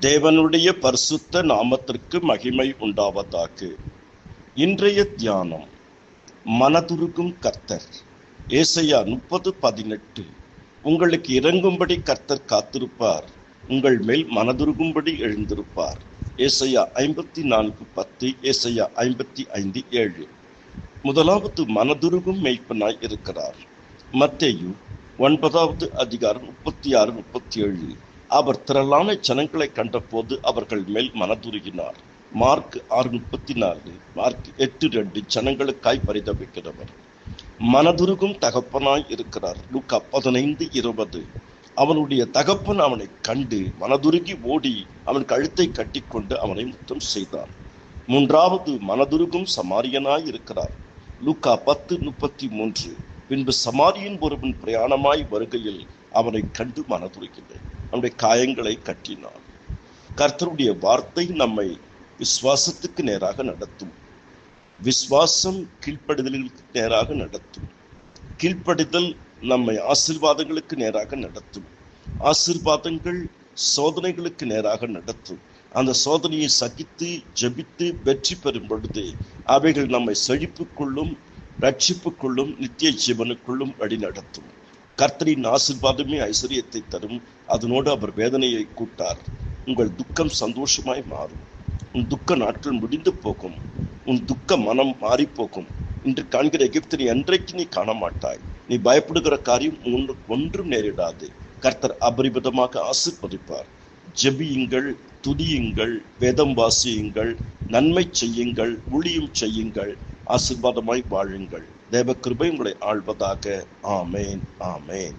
தேவனுடைய பரிசுத்த நாமத்திற்கு மகிமை உண்டாவதாக. இன்றைய தியானம், மனதுருகும் கர்த்தர். ஏசாயா 30:18. உங்களுக்கு இறங்கும்படி கர்த்தர் காத்திருப்பார், உங்கள் மேல் மனதுருகும்படி எழுந்திருப்பார். ஏசாயா 54:10, ஏசாயா 55:7. முதலாவது மனதுருகும் மெய்ப்பனாய் இருக்கிறார். மத்தேயு 9:36-37. அவர் திரளான ஜனங்களை கண்டபோது அவர்கள் மேல் மனதுருகினார். Mark 6:34, mark 8:2. ஜனங்களுக்காய் பரிதபிக்கிறவர். மனதுருகும் தகப்பனாய் இருக்கிறார். லூக்கா 15:20. அவனுடைய தகப்பன் அவனை கண்டு மனதுருகி ஓடி அவன் கழுத்தை கட்டிக்கொண்டு அவனை முத்தம் செய்தான். மூன்றாவது மனதுருகும் சமாரியனாய் இருக்கிறார். லூக்கா 10:33. பின்பு சமாரியன் ஒருவன் பிரயாணமாய் வருகையில் அவனை கண்டு மனதுருகினான், அவனுடைய காயங்களை கட்டினான். கர்த்தருடைய வார்த்தை நம்மை விசுவாசத்துக்கு நேராக நடத்தும். விசுவாசம் கீழ்ப்படிதலுக்கு நேராக நடத்தும். கீழ்ப்படிதல் நம்மை ஆசீர்வாதங்களுக்கு நேராக நடத்தும். ஆசீர்வாதங்கள் சோதனைகளுக்கு நேராக நடத்தும். அந்த சோதனையை சகித்து ஜெபித்து வெற்றி பெறும் பொழுது அவைகள் நம்மை செழிப்புக்குள்ளும் ரட்சிப்புக்குள்ளும் நித்திய ஜீவனுக்குள்ளும் வழி நடத்தும். கர்த்தரின் ஆசீர்வாதமே ஐஸ்வரியத்தை தரும், அதனோடு அவர் வேதனையை கூட்டார். உங்கள் துக்கம் சந்தோஷமாய் மாறும். உன் துக்க நாட்கள் முடிந்து போகும். உன் துக்க மனம் மாறி போகும். இன்று காண்கிற எகிப்தை என்றைக்கு நீ காண மாட்டாய். நீ பயப்படுகிற காரியம் ஒன்றும் நேரிடாது. கர்த்தர் அபரிமிதமாக ஆசீர்வதிப்பார். ஜெபியுங்கள், துதியுங்கள், வேதம் வாசியுங்கள், நன்மை செய்யுங்கள், ஊழியம் செய்யுங்கள், ஆசீர்வாதமாய் வாழுங்கள். தேவ கிருபை உங்களை ஆள்வதாக. ஆமேன், ஆமேன்.